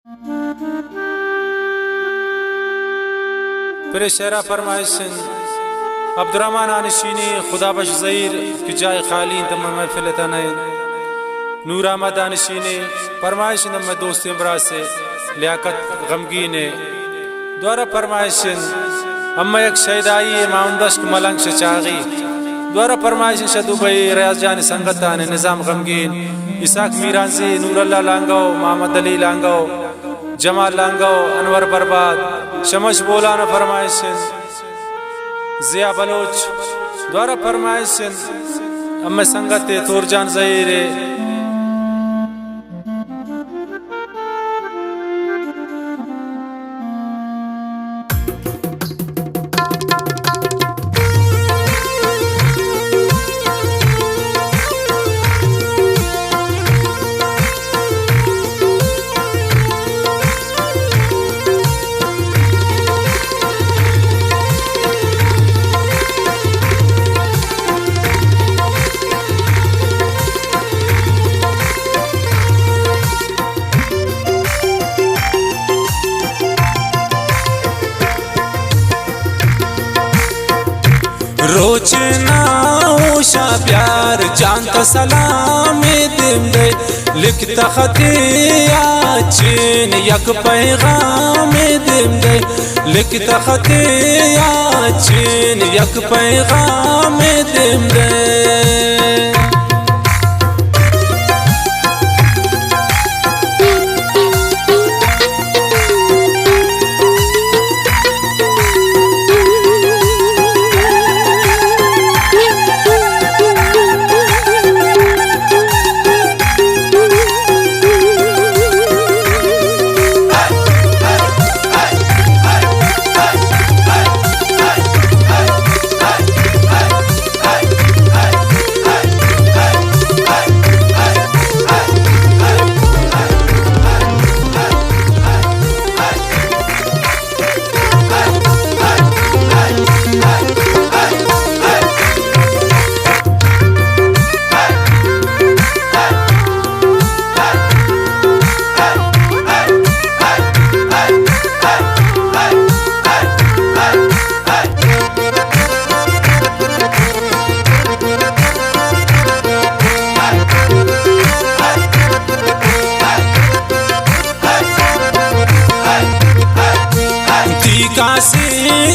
फिर शेरा फरमाइशन अब्दुर्रहमान आनिशीनी खुदा बश ज़हीर की जाय खाली तम महफिल तनैन नूर अहमद आनिशीनी फरमाइशन में दोस्त इमरा से लियाकत गमगीने द्वारा फरमाइशन अम्मा एक शहदाई माउंदश्क मलंग चागी द्वारा फरमाइशन शदुबई रियाज जान संगतान निज़ाम गमगीन इसाक मीरांजी नूरल्ला लांगो मोहम्मद अली लांगो जमाल लांगो अनवर बर्बाद शमश बोलाना फरमाइशन जिया बलोच द्वारा फरमाइशन अम्मे संगत तोरजान ज़हीर रोचना ओशा प्यार जानता सलाम दिम दे लिखता खते आचेन यक पैगाम दिम दे लिखता खते आचेन यक पैगाम दिम दे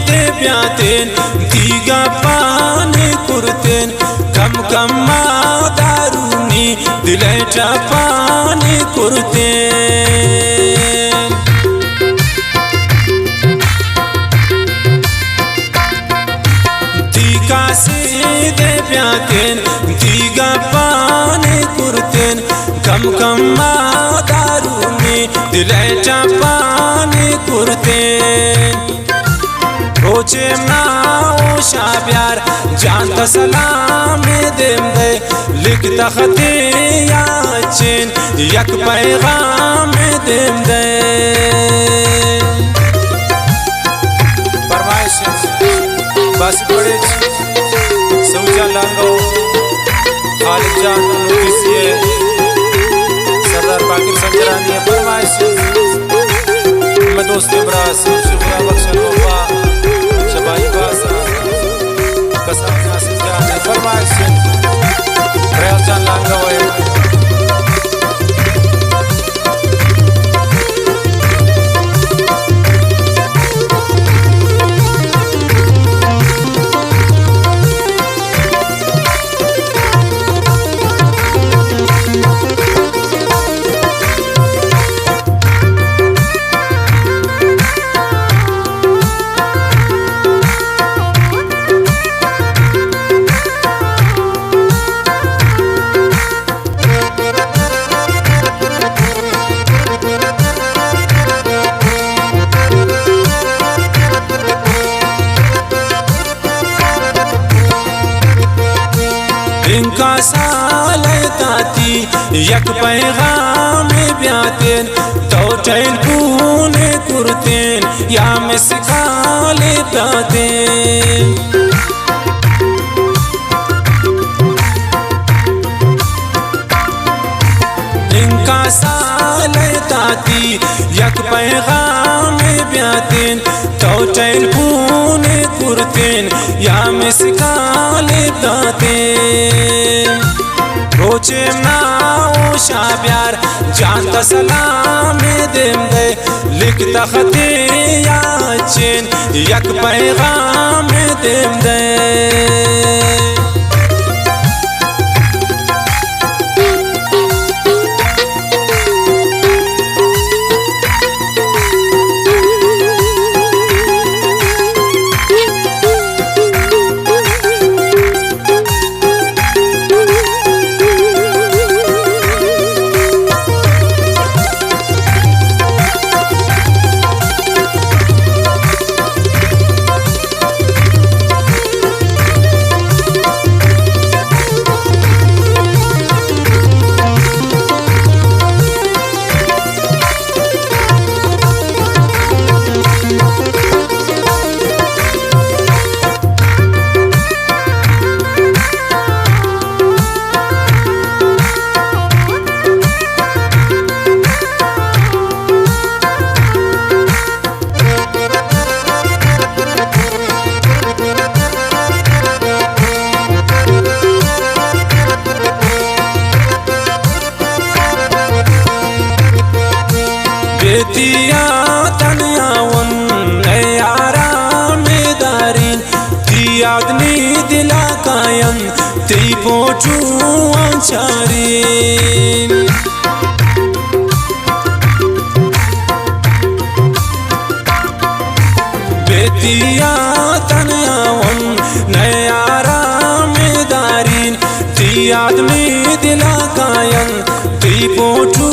दे प्यातेन दीगा पान कुर्तेन कम कम दारूनी दिलेटा पान कुर्तेन दीगा से दे प्यातेन दीगा पान कुर्तेन कम कम दारूनी दिलेटा पान कुर्तेन रोचे ओशा प्यार जानता सलाम दिम दे लिखता खते याचेन यक पैगाम दिम दे फरमाइशन बस बड़े सौजा लांगो खालिद जान नोटिसिए सरदार बाकिर संजरानी फरमाइशन मैं दोस्त इमरा खुदा बख्शा लोबा शबाई बासा कसम नासिर जान फरमाइशन रियाज जान लांगा हुए इनका सालताती यक पैगाम ब्यातेन तो चैन कूने कुर्तेन या मिसकाले प्यातेन इनका सालताती यक یک پیغام بیاتین تو تلفون کرتین یا مسکال داتین روچم ناو شابیار جانتا سلام دیم دے لکھتا خطی یاچین یک پیغام دیم دے बेतिया तनियावन आराम दारीन ती आदमी दिला कायन ती पोचू आचारीन बेतिया तनियावन आराम दारीन ती आदमी दिला कायन ती पोचू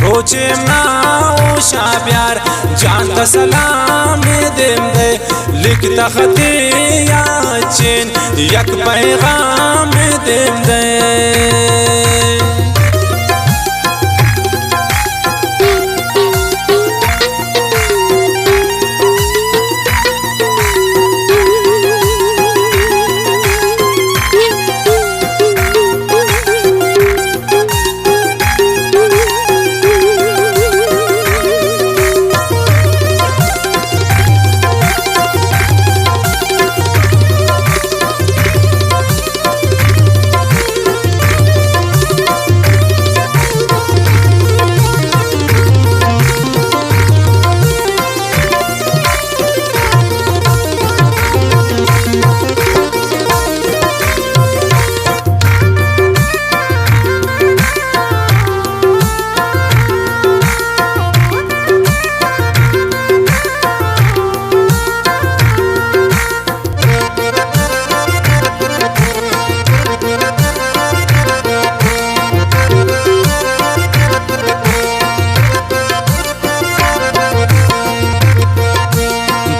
रोचेम नाओ शाब्यार जानता सलाम देम दे लिखता खती याचेन एक पैगाम देम दे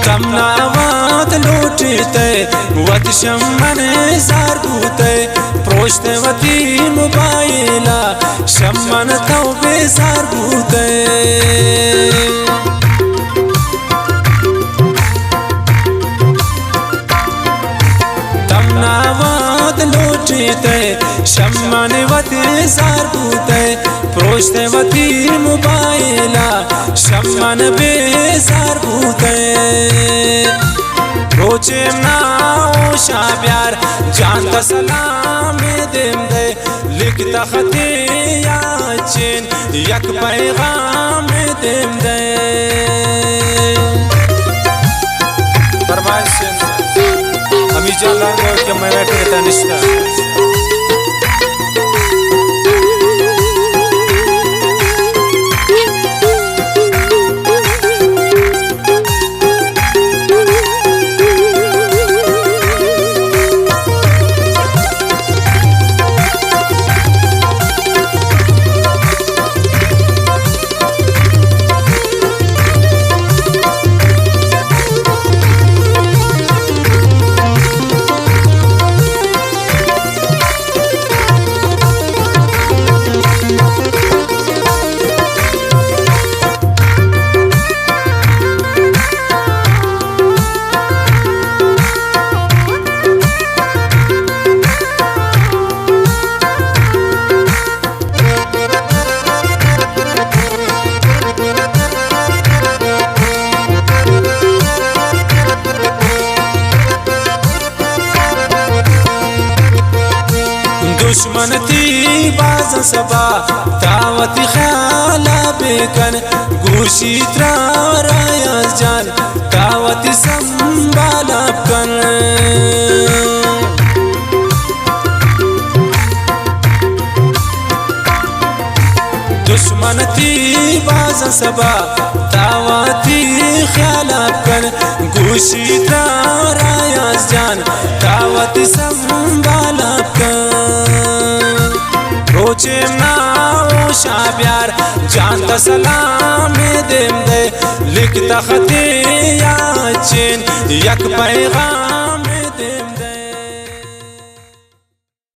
तमनावात लूटते वत शमन जार बूते प्रोश्ते वती मोबाइला शमन तो बेजार बूते तमनावात लूटते शमन वती जार बूते प्रोश्ते वती मोबाइला शमन बेजार बूते रोचेम नाओ शाब्यार जानता सलाम देम दे लिखता खती याचेन एक पैगाम देम दे फरमाइशन अमी जाला के मैं कहता निश्ता दुश्मन थी बाज सबा दावती ख्याला बेकन गोशी त्राया जान दावती संभाला कन दुश्मन थी बाज सबा दावती ख्याला कन गोशी त्राया जान दावती संभाला कन रोचे नाओ शाब्यार जानता सलाम देम दे लिखता खते या चेन यक पैगाम देम